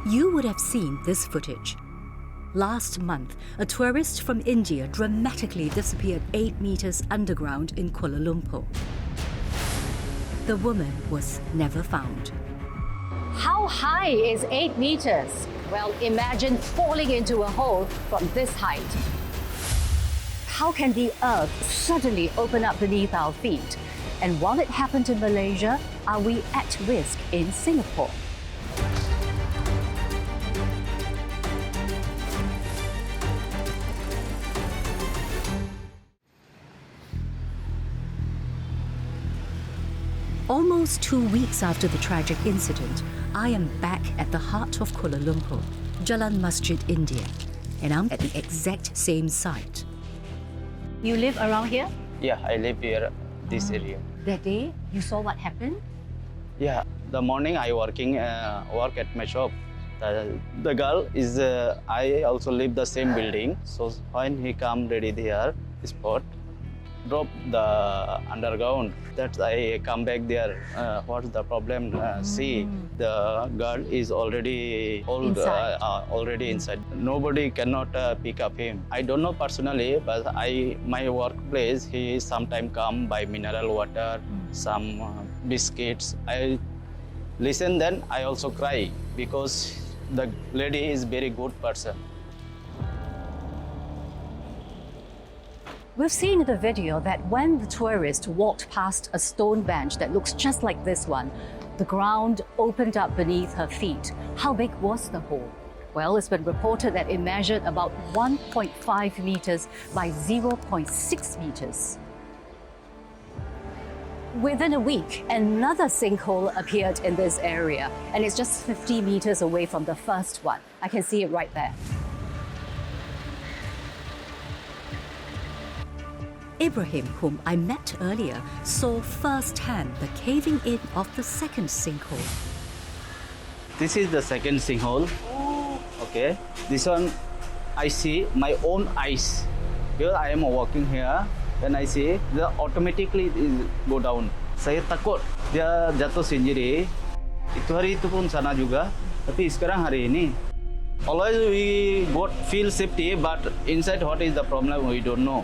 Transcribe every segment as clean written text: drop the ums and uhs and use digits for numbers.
You would have seen this footage. Last month, a tourist from India dramatically disappeared 8 meters underground in Kuala Lumpur. The woman was never found. How high is 8 meters? Well, imagine falling into a hole from this height. How can the earth suddenly open up beneath our feet? And while it happened in Malaysia, are we at risk in Singapore? Almost 2 weeks after the tragic incident, I am back at the heart of Kuala Lumpur, Jalan Masjid India, and I'm at the exact same site. You live around here? Yeah, I live here, this area. That day, you saw what happened? Yeah, the morning I work at my shop. The girl is, I also live the same building. So when he come ready there, spot, drop the underground. That I come back there. What's the problem? See, the girl is already old, Inside. already inside. Nobody cannot pick up him. I don't know personally, but my workplace, he sometime come by mineral water, some biscuits. I listen, then I also cry because the lady is very good person. We've seen in the video that when the tourist walked past a stone bench that looks just like this one, the ground opened up beneath her feet. How big was the hole? Well, it's been reported that it measured about 1.5 meters by 0.6 meters. Within a week, another sinkhole appeared in this area, and it's just 50 meters away from the first one. I can see it right there. Ibrahim, whom I met earlier, saw firsthand the caving in of the second sinkhole. This is the second sinkhole. Okay, this one I see my own eyes. Here I am walking here, then I see the automatically go down. Saya takut dia jatuh sendiri. Itu hari itu pun sana juga. Tapi sekarang hari ini, always we both feel safety, but inside what is the problem we don't know.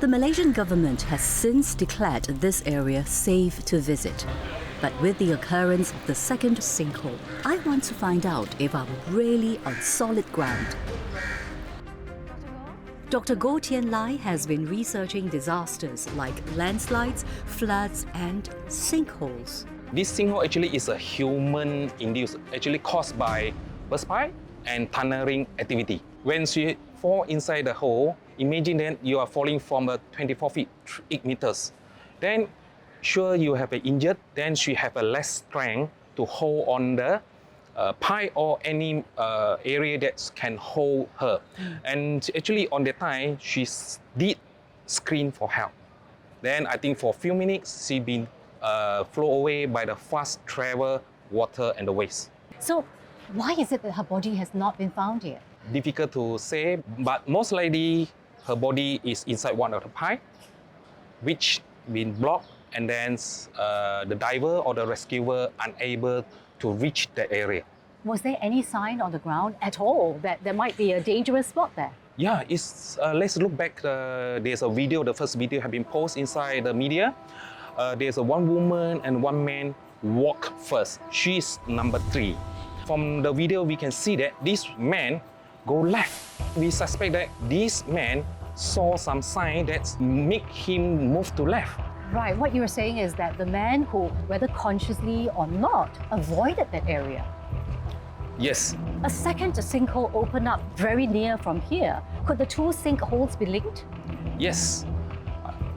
The Malaysian government has since declared this area safe to visit. But with the occurrence of the second sinkhole, I want to find out if I'm really on solid ground. Dr. Goh Tian Lai has been researching disasters like landslides, floods, and sinkholes. This sinkhole actually is a human-induced, actually caused by burst pipe and tunneling activity. When she fall inside the hole, imagine that you are falling from 24 feet, 8 meters. Then, sure you have an injured, then she have a less strength to hold on the pipe or any area that can hold her. And actually on that time, she did scream for help. Then I think for a few minutes, she been flown away by the fast travel water and the waves. So, why is it that her body has not been found yet? Difficult to say, but most likely her body is inside one of the pipe, which been blocked, and then the diver or the rescuer unable to reach the area. Was there any sign on the ground at all that there might be a dangerous spot there? Yeah, it's, let's look back. There's a video, the first video have been posted inside the media. There's a one woman and one man walk first. She's number 3. From the video, we can see that this man go left. We suspect that this man saw some sign that make him move to left. Right, what you're saying is that the man who, whether consciously or not, avoided that area. Yes. A second sinkhole opened up very near from here. Could the two sinkholes be linked? Yes.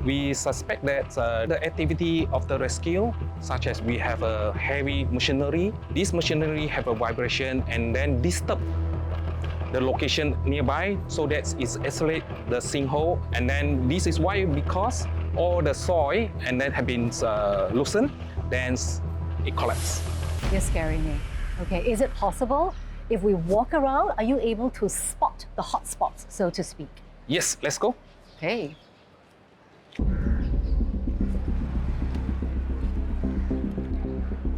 We suspect that the activity of the rescue, such as we have a heavy machinery, this machinery have a vibration and then disturb the location nearby, so that it isolate the sinkhole. And then this is why, because all the soil and then have been loosened, then it collapsed. You're scaring me. Okay, is it possible if we walk around, are you able to spot the hot spots, so to speak? Yes, let's go. Okay.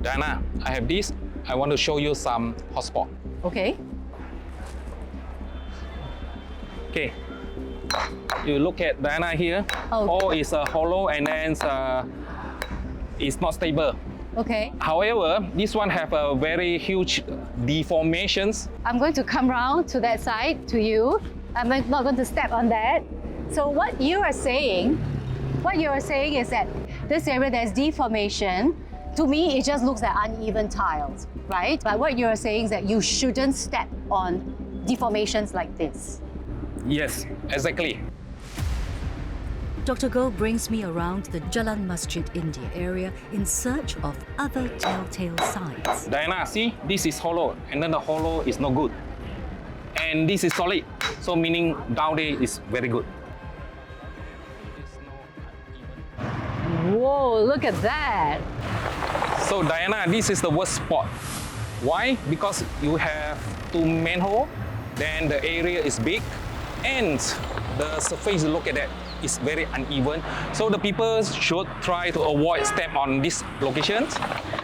Diana, I have this. I want to show you some hotspot. Okay. Okay. You look at Diana here. Oh. All is hollow and then it's not stable. Okay. However, this one have a very huge deformations. I'm going to come round to that side to you. I'm not going to step on that. So what you are saying is that this area there's deformation. To me, it just looks like uneven tiles, right? But what you are saying is that you shouldn't step on deformations like this. Yes, exactly. Dr. Goh brings me around the Jalan Masjid India area in search of other telltale signs. Diana, see, this is hollow, and then the hollow is not good. And this is solid, so meaning down there is very good. Whoa, look at that. So Diana, this is the worst spot. Why? Because you have two manhole, then the area is big, and the surface, look at that, is very uneven. So the people should try to avoid step on these locations.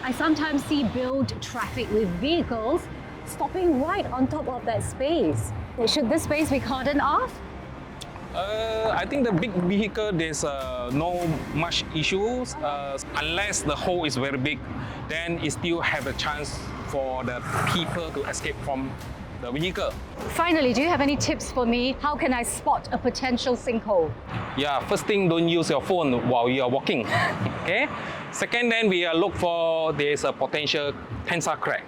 I sometimes see build traffic with vehicles stopping right on top of that space. Should this space be cordoned off? I think the big vehicle, there's no much issues unless the hole is very big. Then it still have a chance for the people to escape from the vehicle. Finally, do you have any tips for me? How can I spot a potential sinkhole? Yeah, first thing, don't use your phone while you are walking. Okay. Second, then we look for there's a potential tensile crack,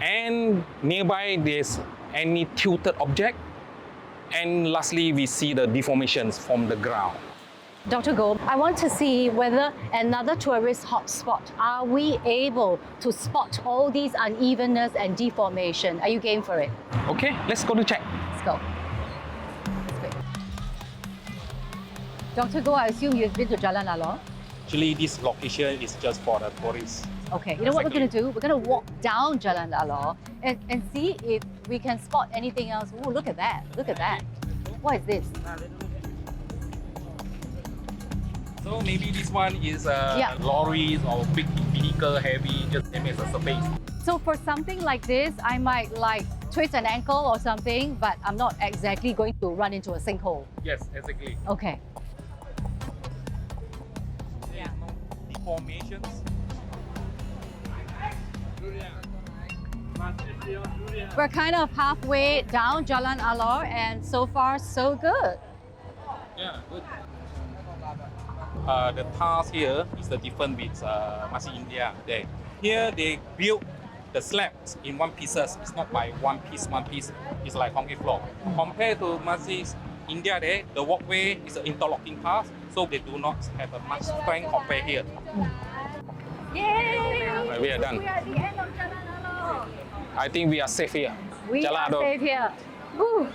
and nearby there's any tilted object. And lastly, we see the deformations from the ground. Dr. Goh, I want to see whether another tourist hotspot, are we able to spot all these unevenness and deformation? Are you game for it? Okay, let's go to check. Let's go. Let's go. Dr. Goh, I assume you've been to Jalan Alor? Actually, this location is just for the tourists. Okay, you know what we're going to do? We're going to walk down Jalan Alor and see if we can spot anything else. Oh, look at that. Look at that. What is this? So maybe this one is Yeah. lorries or big vehicle heavy, just aim as a space. So for something like this, I might like twist an ankle or something, but I'm not exactly going to run into a sinkhole. Yes, exactly. Okay. There is no deformations. We're kind of halfway down Jalan Alor and so far so good. Yeah, good. The tiles here is the different with Masjid India. Here they build the slabs in one pieces. It's not by one piece. It's like concrete floor. Compared to Masjid India there, the walkway is an interlocking path, so they do not have a much strength compared here. Yay! We are done. We are at the end of Jalan Alor. I think we are safe here. We Jalan are Alor. safe here. Woo.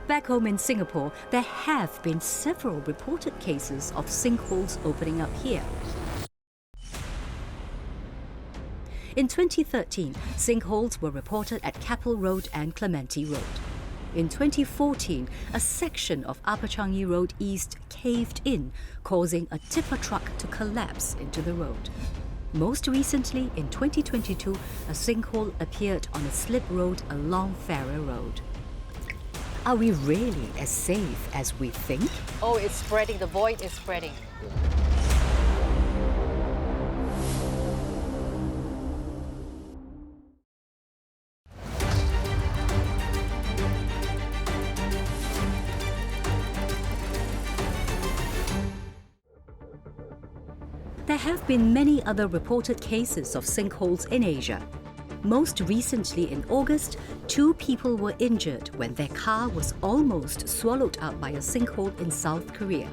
Back home in Singapore, there have been several reported cases of sinkholes opening up here. In 2013, sinkholes were reported at Keppel Road and Clementi Road. In 2014, a section of Upper Changi Road East caved in, causing a tipper truck to collapse into the road. Most recently, in 2022, a sinkhole appeared on a slip road along Farrer Road. Are we really as safe as we think? Oh, it's spreading. The void is spreading. There have been many other reported cases of sinkholes in Asia. Most recently in August, 2 people were injured when their car was almost swallowed up by a sinkhole in South Korea.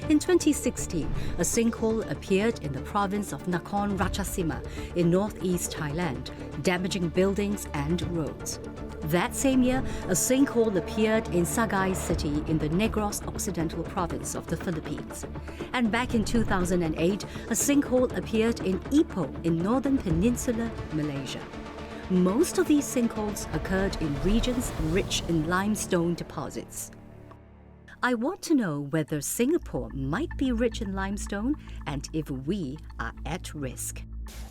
In 2016, a sinkhole appeared in the province of Nakhon Ratchasima in northeast Thailand, damaging buildings and roads. That same year, a sinkhole appeared in Sagay City in the Negros Occidental province of the Philippines. And back in 2008, a sinkhole appeared in Ipoh in northern Peninsula, Malaysia. Most of these sinkholes occurred in regions rich in limestone deposits. I want to know whether Singapore might be rich in limestone and if we are at risk.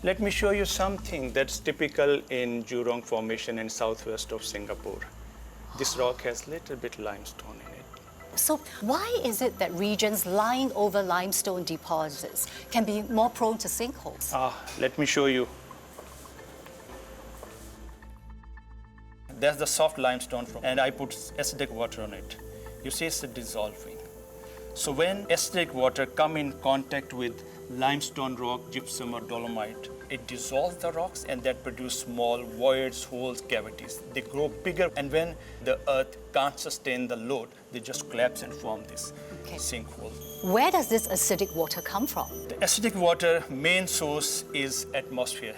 Let me show you something that's typical in Jurong Formation in southwest of Singapore. This rock has little bit limestone in it. So why is it that regions lying over limestone deposits can be more prone to sinkholes? Let me show you. That's the soft limestone and I put acidic water on it. You see it's dissolving. So when acidic water come in contact with limestone rock, gypsum or dolomite, it dissolves the rocks and that produce small voids, holes, cavities. They grow bigger and when the earth can't sustain the load, they just collapse and form this sinkhole. Where does this acidic water come from? The acidic water main source is atmosphere.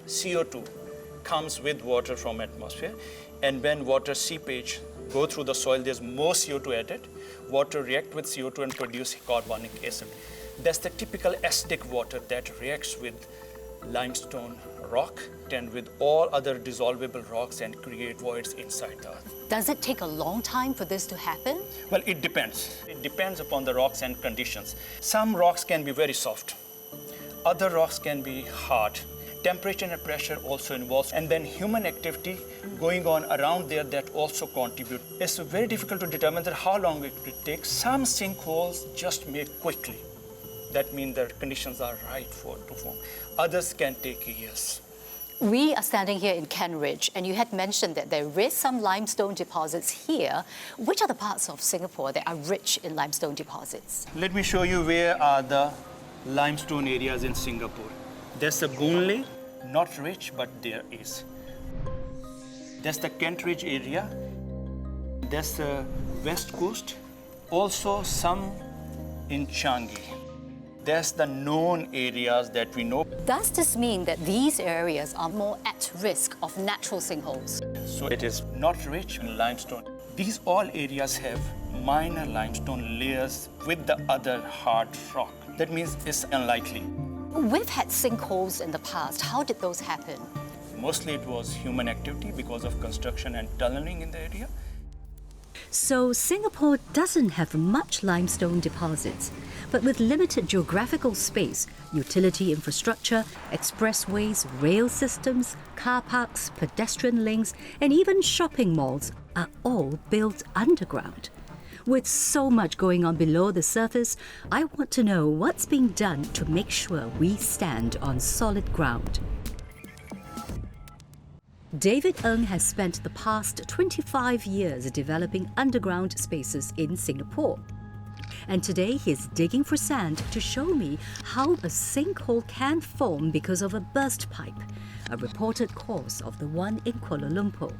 CO2 comes with water from atmosphere and when water seepage go through the soil, there's more CO2 added. Water react with CO2 and produce carbonic acid. That's the typical acidic water that reacts with limestone rock and with all other dissolvable rocks and create voids inside the earth. Does it take a long time for this to happen? Well, it depends. It depends upon the rocks and conditions. Some rocks can be very soft. Other rocks can be hard. Temperature and pressure also involves, and then human activity going on around there that also contribute. It's very difficult to determine that how long it will take. Some sinkholes just make quickly. That means the conditions are right to form. Others can take years. We are standing here in Kent Ridge, and you had mentioned that there is some limestone deposits here. Which are the parts of Singapore that are rich in limestone deposits? Let me show you where are the limestone areas in Singapore. There's the Boon Lay, not rich, but there is. There's the Kent Ridge area. There's the West Coast. Also some in Changi. There's the known areas that we know. Does this mean that these areas are more at risk of natural sinkholes? So it is not rich in limestone. These all areas have minor limestone layers with the other hard rock. That means it's unlikely. We've had sinkholes in the past. How did those happen? Mostly it was human activity because of construction and tunneling in the area. So Singapore doesn't have much limestone deposits, but with limited geographical space, utility infrastructure, expressways, rail systems, car parks, pedestrian links, and even shopping malls are all built underground. With so much going on below the surface, I want to know what's being done to make sure we stand on solid ground. David Ng has spent the past 25 years developing underground spaces in Singapore. And today he's digging for sand to show me how a sinkhole can form because of a burst pipe, a reported cause of the one in Kuala Lumpur.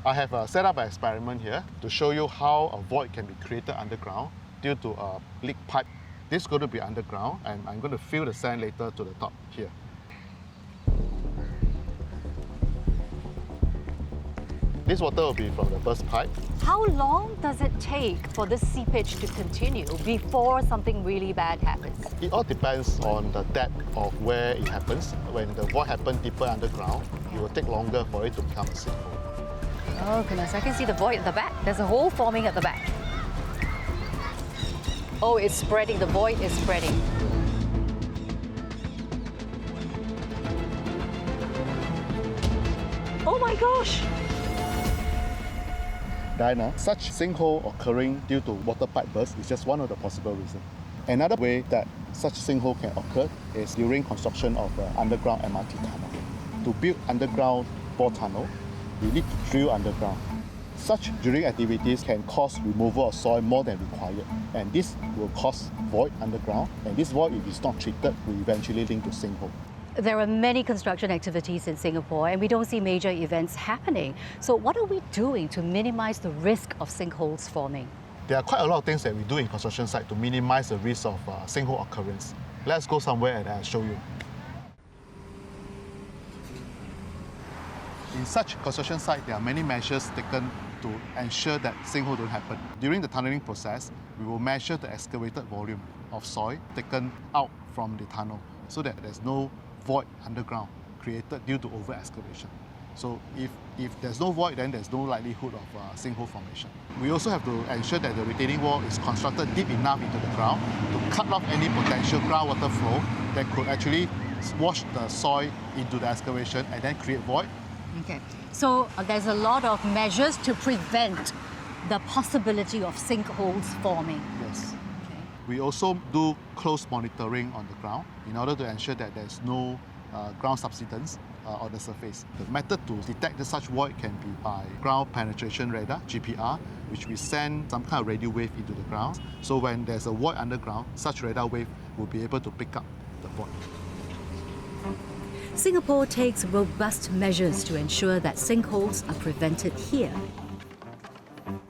I have set up an experiment here to show you how a void can be created underground due to a leak pipe. This is going to be underground and I'm going to fill the sand later to the top here. This water will be from the burst pipe. How long does it take for this seepage to continue before something really bad happens? It all depends on the depth of where it happens. When the void happens deeper underground, it will take longer for it to become a sinkhole. Oh goodness, I can see the void at the back. There's a hole forming at the back. Oh, it's spreading. The void is spreading. Oh my gosh! Diana, such sinkhole occurring due to water pipe burst is just one of the possible reasons. Another way that such sinkhole can occur is during construction of the underground MRT tunnel. To build underground bore tunnel, we need to drill underground. Such drilling activities can cause removal of soil more than required, and this will cause void underground, and this void, if it's not treated, will eventually link to sinkhole. There are many construction activities in Singapore and we don't see major events happening. So what are we doing to minimize the risk of sinkholes forming? There are quite a lot of things that we do in construction site to minimize the risk of sinkhole occurrence. Let's go somewhere and I'll show you. In such construction site, there are many measures taken to ensure that sinkhole don't happen. During the tunneling process, we will measure the excavated volume of soil taken out from the tunnel so that there's no void underground created due to over-excavation. So if there's no void, then there's no likelihood of sinkhole formation. We also have to ensure that the retaining wall is constructed deep enough into the ground to cut off any potential groundwater flow that could actually wash the soil into the excavation and then create void. Okay, so there's a lot of measures to prevent the possibility of sinkholes forming. Yes. We also do close monitoring on the ground in order to ensure that there's no ground subsidence on the surface. The method to detect such void can be by ground penetration radar, GPR, which we send some kind of radio wave into the ground. So when there's a void underground, such radar wave will be able to pick up the void. Singapore takes robust measures to ensure that sinkholes are prevented here.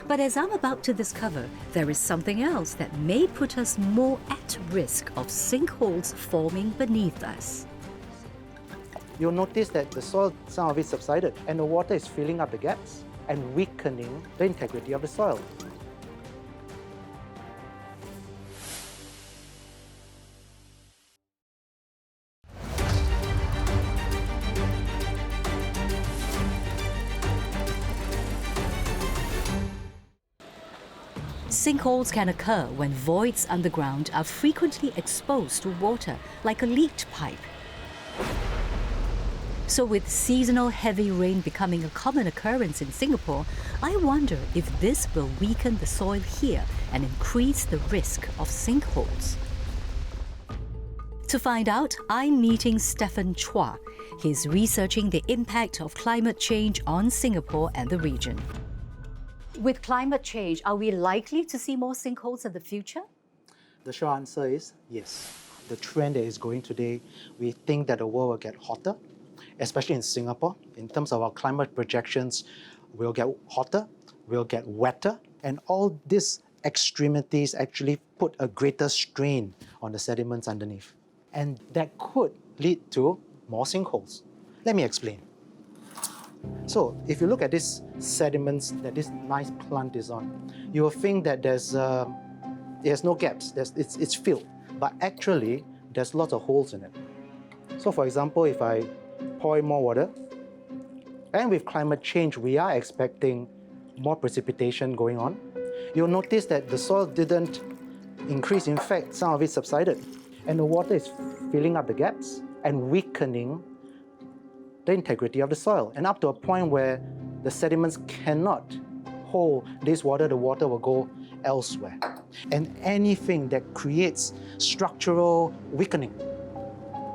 But as I'm about to discover, there is something else that may put us more at risk of sinkholes forming beneath us. You'll notice that the soil, some of it subsided, and the water is filling up the gaps and weakening the integrity of the soil. Sinkholes can occur when voids underground are frequently exposed to water, like a leaked pipe. So with seasonal heavy rain becoming a common occurrence in Singapore, I wonder if this will weaken the soil here and increase the risk of sinkholes. To find out, I'm meeting Stephen Chua. He's researching the impact of climate change on Singapore and the region. With climate change, are we likely to see more sinkholes in the future? The short answer is yes. The trend that is going today, we think that the world will get hotter, especially in Singapore. In terms of our climate projections, we'll get hotter, we'll get wetter, and all these extremities actually put a greater strain on the sediments underneath. And that could lead to more sinkholes. Let me explain. So, if you look at these sediments that this nice plant is on, you will think that there's no gaps, it's filled. But actually, there's lots of holes in it. So, for example, if I pour in more water, and with climate change, we are expecting more precipitation going on, you'll notice that the soil didn't increase. In fact, some of it subsided. And the water is filling up the gaps and weakening the integrity of the soil. And up to a point where the sediments cannot hold this water, the water will go elsewhere. And anything that creates structural weakening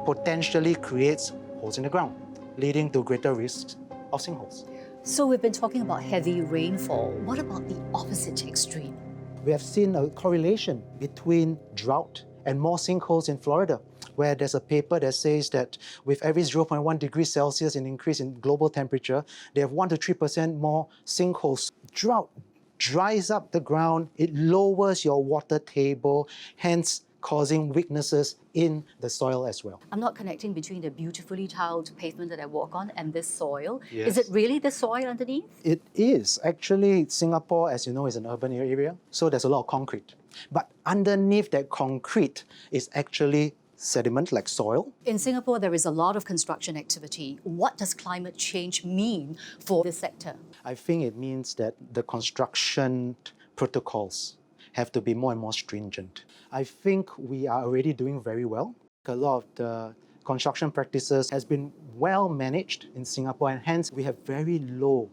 potentially creates holes in the ground, leading to greater risks of sinkholes. So we've been talking about heavy rainfall. What about the opposite extreme? We have seen a correlation between drought and more sinkholes in Florida, where there's a paper that says that with every 0.1 degrees Celsius in increase in global temperature, they have 1 to 3% more sinkholes. Drought dries up the ground, it lowers your water table, hence causing weaknesses in the soil as well. I'm not connecting between the beautifully tiled pavement that I walk on and this soil. Yes. Is it really the soil underneath? It is. Actually, Singapore, as you know, is an urban area, so there's a lot of concrete. But underneath that concrete is actually sediment like soil. In Singapore, there is a lot of construction activity. What does climate change mean for this sector? I think it means that the construction protocols have to be more and more stringent. I think we are already doing very well. A lot of the construction practices has been well managed in Singapore, and hence we have very low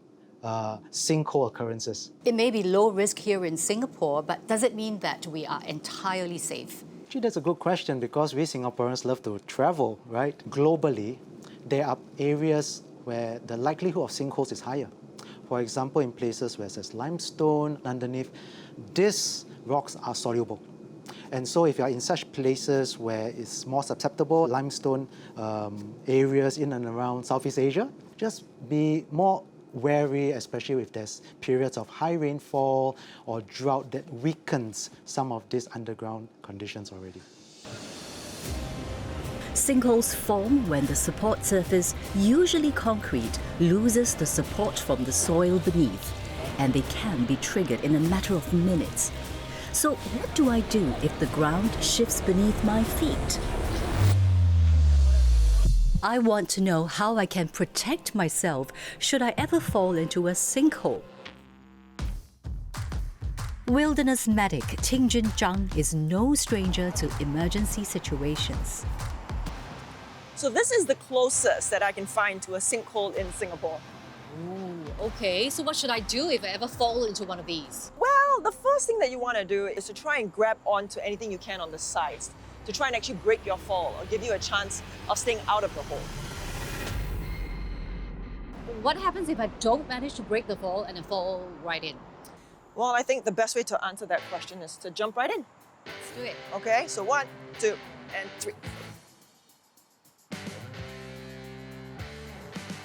sinkhole occurrences. It may be low risk here in Singapore, but does it mean that we are entirely safe? Actually, that's a good question because we Singaporeans love to travel, right? Globally, there are areas where the likelihood of sinkholes is higher. For example, in places where there's limestone underneath, these rocks are soluble. And so if you are in such places where it's more susceptible, limestone areas in and around Southeast Asia, just be more wary, especially if there's periods of high rainfall or drought that weakens some of these underground conditions already. Sinkholes form when the support surface, usually concrete, loses the support from the soil beneath, and they can be triggered in a matter of minutes. So what do I do if the ground shifts beneath my feet? I want to know how I can protect myself should I ever fall into a sinkhole. Wilderness medic Tingjin Zhang is no stranger to emergency situations. So this is the closest that I can find to a sinkhole in Singapore. Ooh, okay, so what should I do if I ever fall into one of these? Well, the first thing that you want to do is to try and grab onto anything you can on the sides to try and actually break your fall or give you a chance of staying out of the hole. What happens if I don't manage to break the fall and I fall right in? Well, I think the best way to answer that question is to jump right in. Let's do it. Okay, so 1, 2, and 3.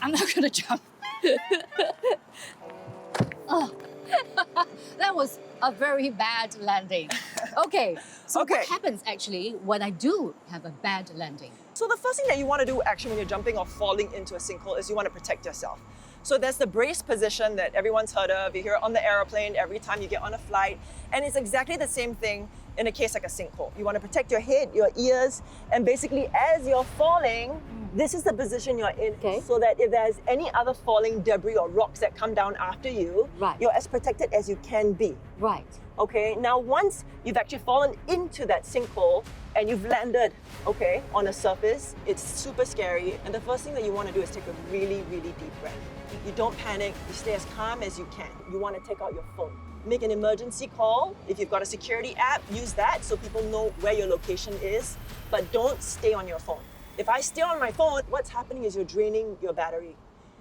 I'm not gonna jump. Oh, that was a very bad landing. Okay, so Okay. what happens actually when I do have a bad landing? So the first thing that you want to do actually when you're jumping or falling into a sinkhole is you want to protect yourself. So there's the brace position that everyone's heard of. You hear it on the aeroplane every time you get on a flight. And it's exactly the same thing in a case like a sinkhole. You want to protect your head, your ears, and basically as you're falling, this is the position you're in. Okay. So that if there's any other falling debris or rocks that come down after you, Right. you're as protected as you can be. Right. Okay, now once you've actually fallen into that sinkhole and you've landed, okay, on a surface, it's super scary. And the first thing that you want to do is take a really, really deep breath. You don't panic, you stay as calm as you can. You want to take out your phone. Make an emergency call. If you've got a security app, use that so people know where your location is, but don't stay on your phone. If I stay on my phone, what's happening is you're draining your battery.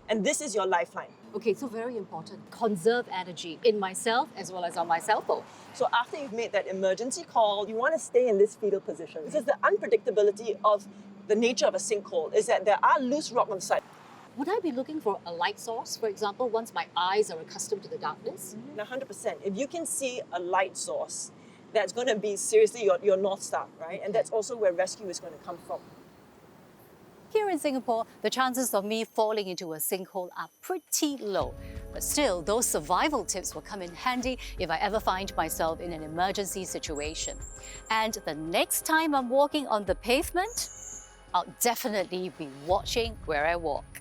And this is your lifeline. Okay, so very important. Conserve energy in myself as well as on my cell phone. So after you've made that emergency call, you want to stay in this fetal position. This is the unpredictability of the nature of a sinkhole, is that there are loose rock on the side. Would I be looking for a light source, for example, once my eyes are accustomed to the darkness? Now 100%, if you can see a light source, that's going to be seriously your North Star, right? And that's also where rescue is going to come from. Here in Singapore, the chances of me falling into a sinkhole are pretty low. But still, those survival tips will come in handy if I ever find myself in an emergency situation. And the next time I'm walking on the pavement, I'll definitely be watching where I walk.